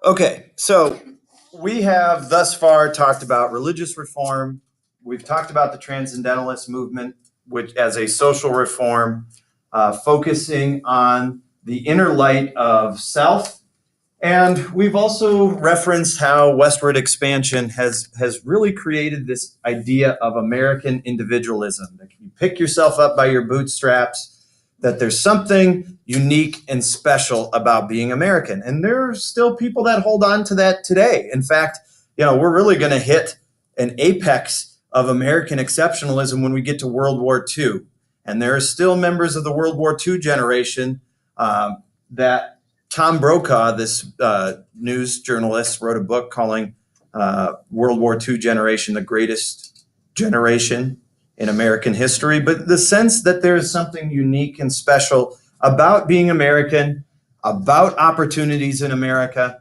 Okay, so we have thus far talked about religious reform. We've talked about the Transcendentalist movement, which as a social reform, focusing on the inner light of self. And we've also referenced how westward expansion has really created this idea of American individualism. That you pick yourself up by your bootstraps, that there's something unique and special about being American. And there are still people that hold on to that today. In fact, we're really going to hit an apex of American exceptionalism when we get to World War II. And there are still members of the World War II generation that Tom Brokaw, this news journalist, wrote a book calling World War II generation the greatest generation in American history. But the sense that there is something unique and special about being American, about opportunities in America.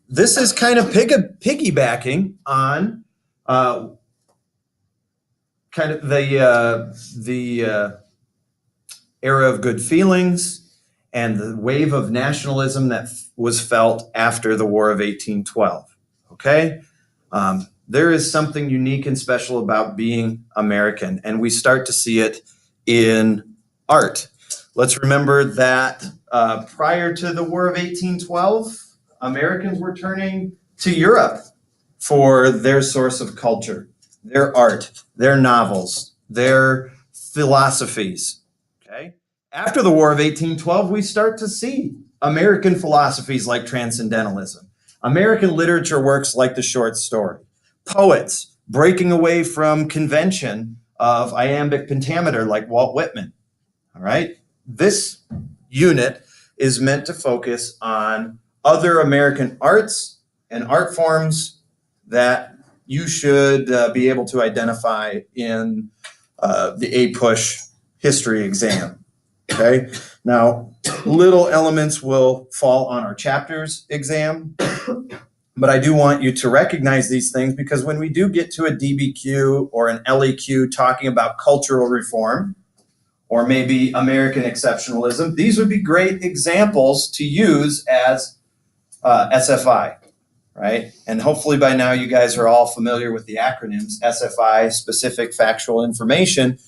This is kind of piggybacking on kind of the era of good feelings and the wave of nationalism that was felt after the War of 1812. Okay? There is something unique and special about being American, and we start to see it in art. Let's remember that prior to the War of 1812, Americans were turning to Europe for their source of culture, their art, their novels, their philosophies. Okay? After the War of 1812, we start to see American philosophies like Transcendentalism, American literature works like the short story, poets breaking away from convention of iambic pentameter like Walt Whitman. All right? This unit is meant to focus on other American arts and art forms that you should be able to identify in the APUSH history exam. Okay? Now, little elements will fall on our chapters exam, but I do want you to recognize these things because when we do get to a DBQ or an LEQ talking about cultural reform, or maybe American exceptionalism, these would be great examples to use as SFI, right? And hopefully by now you guys are all familiar with the acronyms, SFI, specific factual information.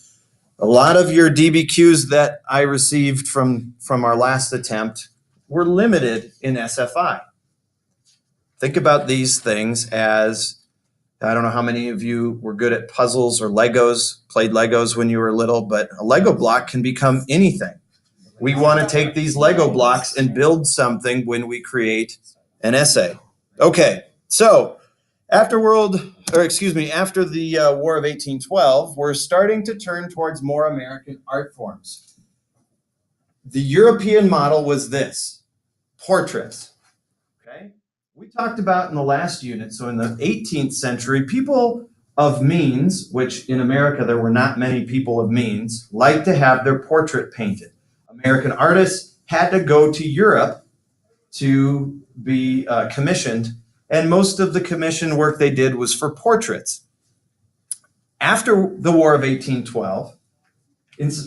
A lot of your DBQs that I received from our last attempt were limited in SFI. Think about these things as, I don't know how many of you were good at puzzles or Legos, played Legos when you were little, but a Lego block can become anything. We want to take these Lego blocks and build something when we create an essay. Okay, so after the War of 1812, we're starting to turn towards more American art forms. The European model was this, portraits. Okay? We talked about in the last unit, so in the 18th century, people of means, which in America there were not many people of means, liked to have their portrait painted. American artists had to go to Europe to be commissioned, and most of the commission work they did was for portraits. After the War of 1812,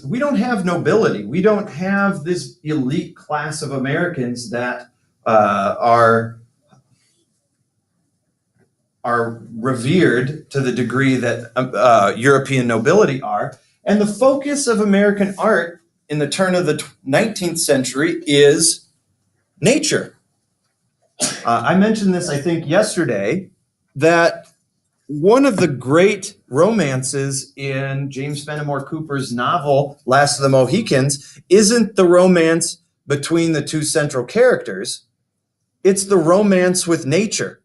we don't have nobility. We don't have this elite class of Americans that are revered to the degree that European nobility are. And the focus of American art in the turn of the 19th century is nature. I mentioned this, I think, yesterday, that one of the great romances in James Fenimore Cooper's novel, Last of the Mohicans, isn't the romance between the two central characters. It's the romance with nature.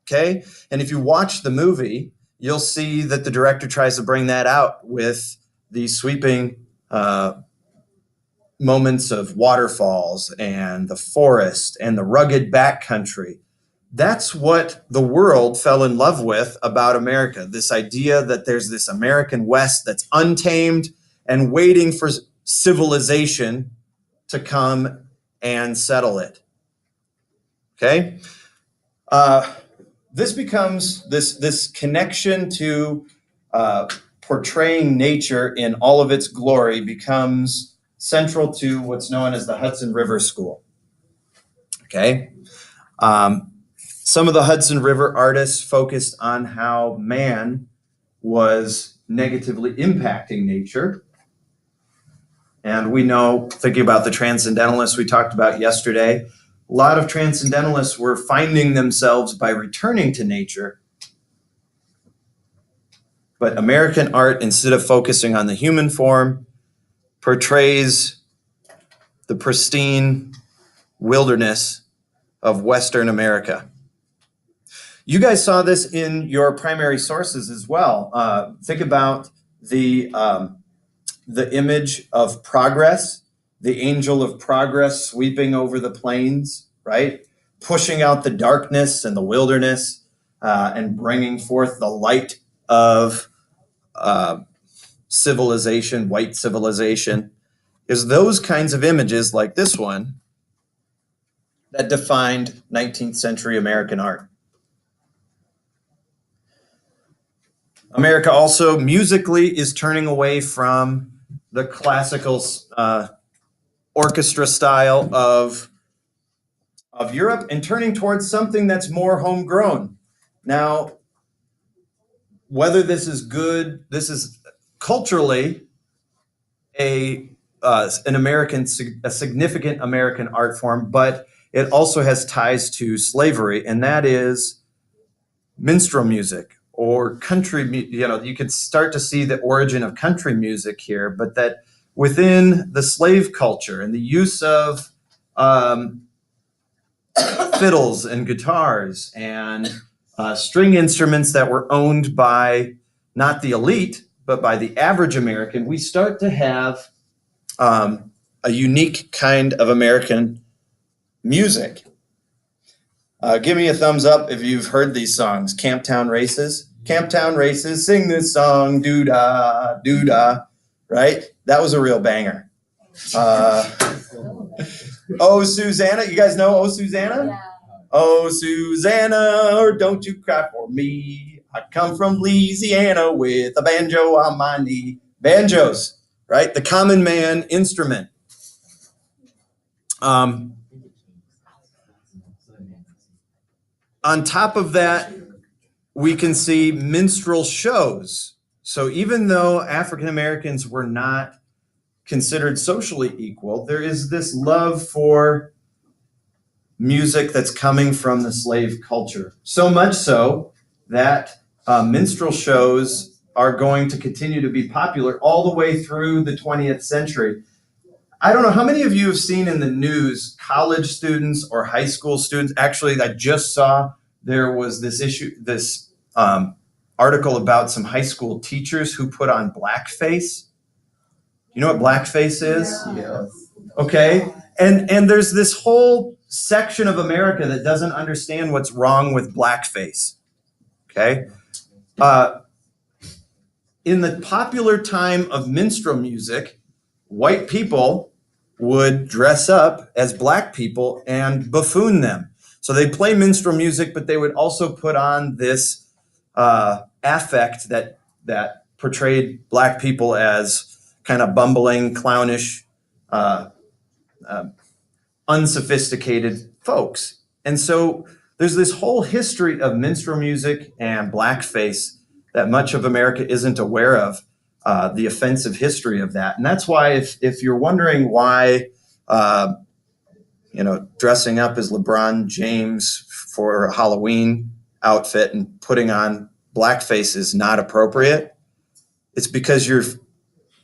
Okay? And if you watch the movie, you'll see that the director tries to bring that out with these sweeping moments of waterfalls and the forest and the rugged backcountry. That's what the world fell in love with about America, this idea that there's this American West that's untamed and waiting for civilization to come and settle it. Okay? This becomes this connection to portraying nature in all of its glory becomes central to what's known as the Hudson River School. Okay? Some of the Hudson River artists focused on how man was negatively impacting nature. And we know, thinking about the transcendentalists we talked about yesterday, a lot of transcendentalists were finding themselves by returning to nature. But American art, instead of focusing on the human form, portrays the pristine wilderness of Western America. You guys saw this in your primary sources as well. Think about the image of progress, the angel of progress sweeping over the plains, right? Pushing out the darkness and the wilderness and bringing forth the light of civilization, white civilization. Is those kinds of images like this one that defined 19th century American art. America also musically is turning away from the classical orchestra style of Europe and turning towards something that's more homegrown. Now, whether this is good, this is culturally a significant American art form, but it also has ties to slavery, and that is minstrel music or country. You could start to see the origin of country music here, but that within the slave culture and the use of fiddles and guitars and string instruments that were owned by not the elite, but by the average American, we start to have a unique kind of American music. Give me a thumbs up if you've heard these songs. Camptown Races. Camptown Races, sing this song, doo-dah, doo-dah, right? That was a real banger. Oh, Susanna. You guys know Oh, Susanna? Yeah. Oh, Susanna, or don't you cry for me. I come from Louisiana with a banjo on my knee. Banjos, right? The common man instrument. On top of that, we can see minstrel shows. So even though African Americans were not considered socially equal, there is this love for music that's coming from the slave culture. So much so that minstrel shows are going to continue to be popular all the way through the 20th century. I don't know how many of you have seen in the news college students or high school students. Actually, I just saw there was this article about some high school teachers who put on blackface. You know what blackface is? Yeah. Okay. And there's this whole section of America that doesn't understand what's wrong with blackface. Okay. In the popular time of minstrel music, white people would dress up as black people and buffoon them. So they play minstrel music, but they would also put on this affect that portrayed black people as kind of bumbling, clownish, unsophisticated folks. And so there's this whole history of minstrel music and blackface that much of America isn't aware of. The offensive history of that. And that's why if you're wondering why, dressing up as LeBron James for a Halloween outfit and putting on blackface is not appropriate, it's because you're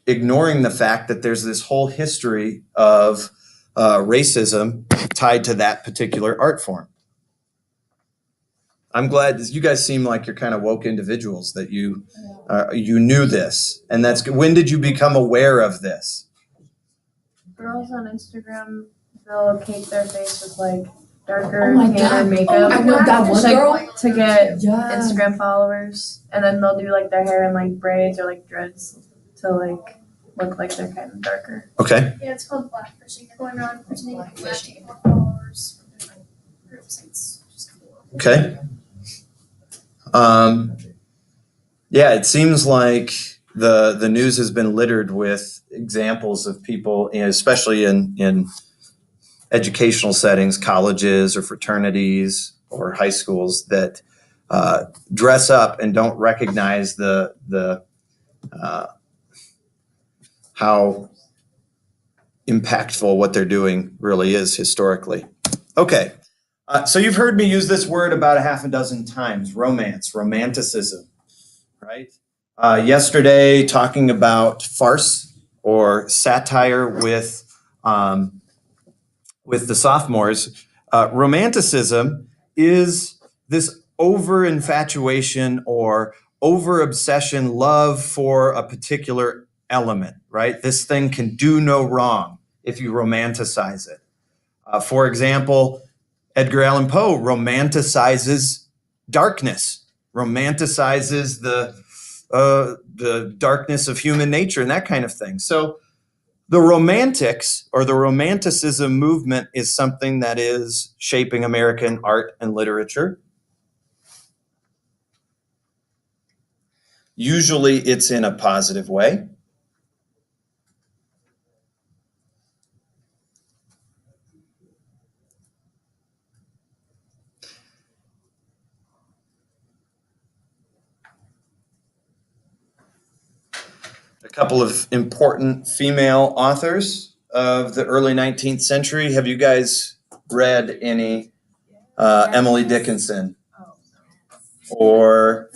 ignoring the fact that there's this whole history of racism tied to that particular art form. I'm glad you guys seem like you're kind of woke individuals that you knew this, and that's good. When did you become aware of this? Girls on Instagram, they'll paint their face with like darker tan makeup. I know that one girl to get Instagram followers, and then they'll do like their hair in like braids or like dreads to like look like they're kind of darker. Okay. Yeah, it's called blackfishing. They're going around pretending to get more followers from different groups. It's just cool. Okay. It seems like the news has been littered with examples of people, especially in educational settings, colleges or fraternities or high schools that dress up and don't recognize the how impactful what they're doing really is historically. Okay, so you've heard me use this word about a half a dozen times: romance, romanticism, right? Yesterday, talking about farce or satire with the sophomores, romanticism is this over infatuation or over obsession, love for a particular element, right? This thing can do no wrong if you romanticize it. For example, Edgar Allan Poe romanticizes darkness, romanticizes the darkness of human nature and that kind of thing. So the Romantics or the Romanticism movement is something that is shaping American art and literature. Usually it's in a positive way. A couple of important female authors of the early 19th century. Have you guys read any Emily Dickinson or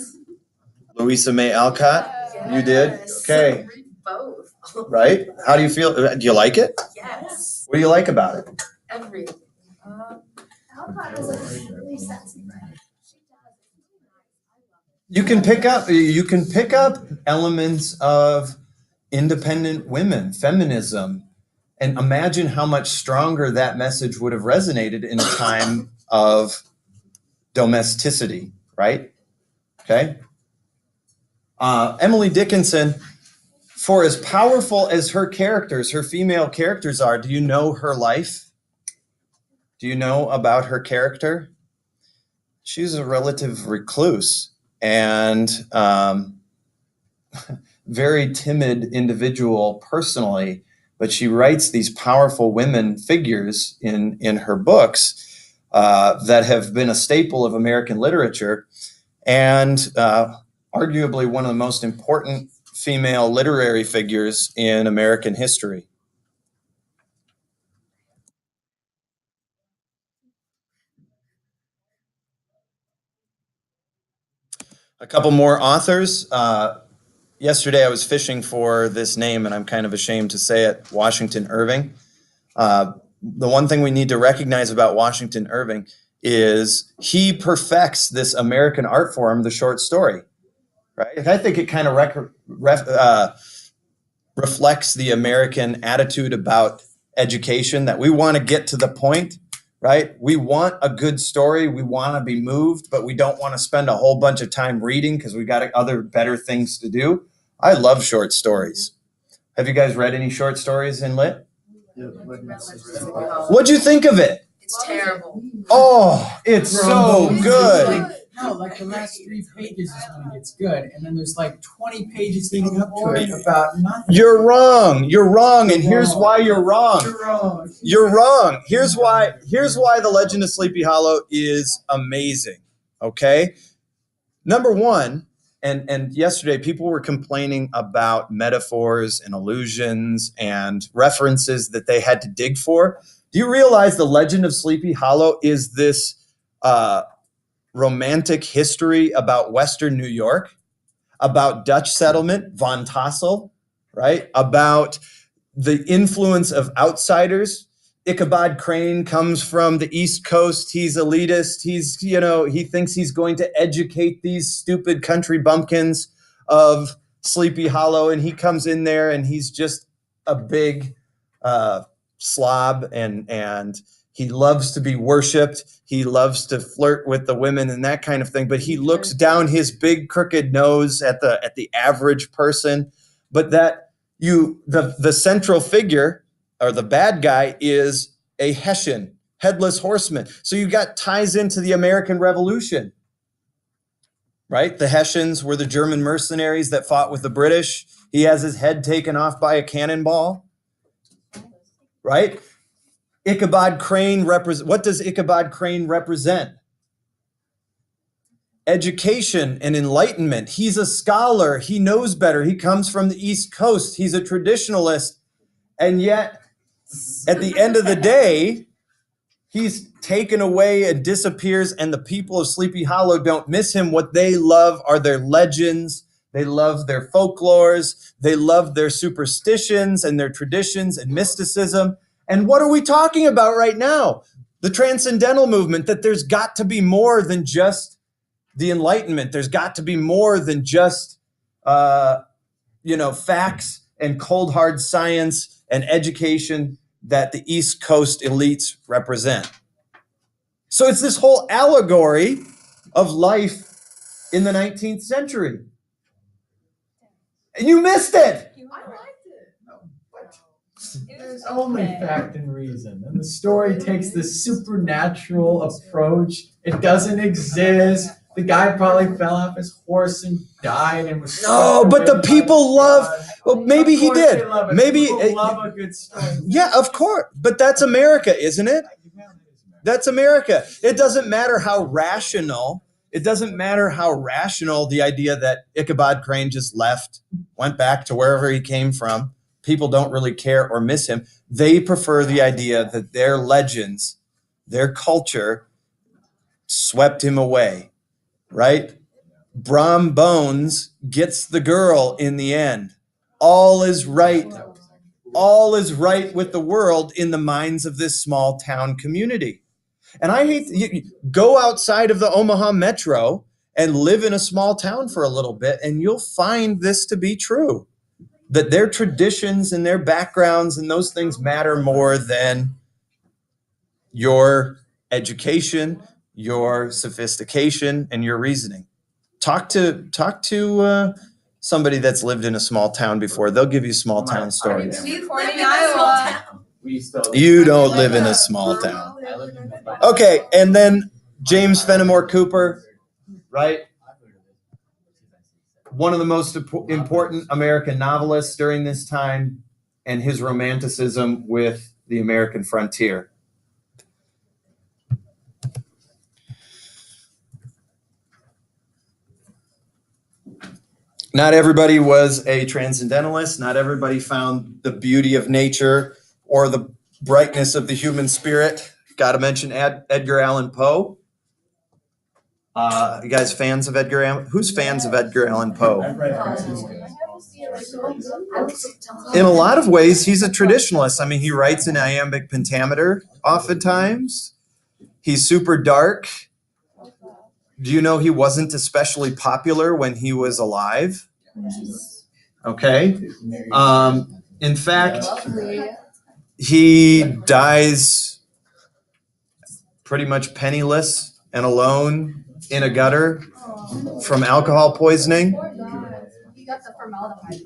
Louisa May Alcott? You did? Okay. Read both. Right? How do you feel? Do you like it? Yes. What do you like about it? Everything. Alcott is a really sexy writer. She does. It's really nice. I love it. You can pick up elements of independent women, feminism, and imagine how much stronger that message would have resonated in a time of domesticity, right? Okay. Emily Dickinson, for as powerful as her characters, her female characters are, do you know her life? Do you know about her character? She's a relative recluse and very timid individual personally, but she writes these powerful women figures in her books that have been a staple of American literature and arguably one of the most important female literary figures in American history. A couple more authors. Yesterday I was fishing for this name, and I'm kind of ashamed to say it, Washington Irving. The one thing we need to recognize about Washington Irving is he perfects this American art form, the short story, right? I think it kind of reflects the American attitude about education, that we want to get to the point, right? We want a good story. We want to be moved, but we don't want to spend a whole bunch of time reading because we got other better things to do. I love short stories. Have you guys read any short stories in Lit? What'd you think of it? It's terrible. Oh, it's so good. No, like the last 3 pages is when it gets good, and then there's like 20 pages leading up to it about nothing. You're wrong. You're wrong, and here's why you're wrong. You're wrong. You're wrong. Here's why The Legend of Sleepy Hollow is amazing. Okay? Number one, and yesterday people were complaining about metaphors and allusions and references that they had to dig for. Do you realize The Legend of Sleepy Hollow is this romantic history about Western New York, about Dutch settlement, Von Tassel, right? About the influence of outsiders. Ichabod Crane comes from the East Coast. He's elitist. He thinks he's going to educate these stupid country bumpkins of Sleepy Hollow, and he comes in there and he's just a big slob, and he loves to be worshipped. He loves to flirt with the women and that kind of thing, but he looks down his big crooked nose at the average person. But the central figure, or the bad guy, is a Hessian, headless horseman. So you got ties into the American Revolution, right? The Hessians were the German mercenaries that fought with the British. He has his head taken off by a cannonball, right? Ichabod Crane what does Ichabod Crane represent? Education and enlightenment. He's a scholar. He knows better. He comes from the East Coast. He's a traditionalist. And yet, at the end of the day, he's taken away and disappears, and the people of Sleepy Hollow don't miss him. What they love are their legends. They love their folklores. They love their superstitions and their traditions and mysticism. And what are we talking about right now? The Transcendental Movement, that there's got to be more than just the Enlightenment. There's got to be more than just, facts and cold hard science and education that the East Coast elites represent. So it's this whole allegory of life in the 19th century. And you missed it. I liked it. There's only fact and reason, and the story takes this supernatural approach. It doesn't exist. The guy probably fell off his horse and died and was. No, but the people love. Well, maybe he Of course did. they love it. Maybe. People love a good story. Yeah, of course. But that's America, isn't it? That's America. It doesn't matter how rational. It doesn't matter how rational the idea that Ichabod Crane just left, went back to wherever he came from. People don't really care or miss him. They prefer the idea that their legends, their culture, swept him away, right? Brom Bones gets the girl in the end. All is right. All is right with the world in the minds of this small town community. And I hate, go outside of the Omaha metro and live in a small town for a little bit, and you'll find this to be true. That their traditions and their backgrounds and those things matter more than your education, your sophistication, and your reasoning. Talk to somebody that's lived in a small town before. They'll give you small town stories. We Corning, live in a small Iowa. town. You don't live in a small town. Okay, and then James Fenimore Cooper, right? One of the most important American novelists during this time, and his romanticism with the American frontier. Not everybody was a transcendentalist. Not everybody found the beauty of nature or the brightness of the human spirit. Got to mention Edgar Allan Poe. You guys fans of Edgar Allan? Who's fans of Edgar Allan Poe? In a lot of ways, he's a traditionalist. I mean, he writes in iambic pentameter oftentimes. He's super dark. Do you know he wasn't especially popular when he was alive? Okay. In fact, he dies pretty much penniless and alone in a gutter from alcohol poisoning. You got the formaldehyde.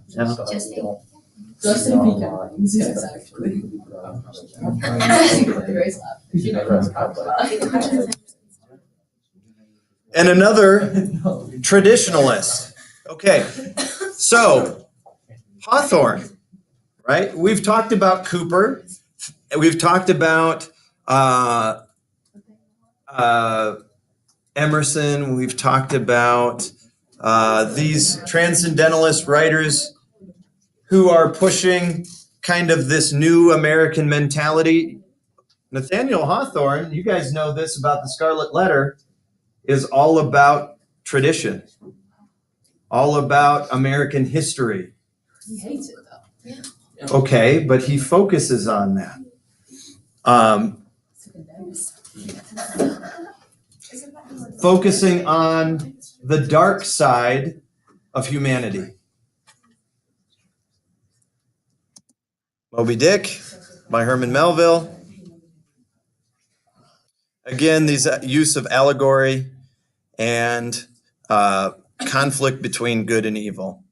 Yeah. Justin Peacock. Yes, actually. Grace laughed. And another traditionalist. Okay, so Hawthorne, right? We've talked about Cooper. We've talked about Emerson. We've talked about these transcendentalist writers who are pushing kind of this new American mentality. Nathaniel Hawthorne, you guys know this about the Scarlet Letter, is all about tradition, all about American history. He hates it though. Okay, but he focuses on that. Focusing on the dark side of humanity. Moby Dick by Herman Melville. Again, these use of allegory and conflict between good and evil.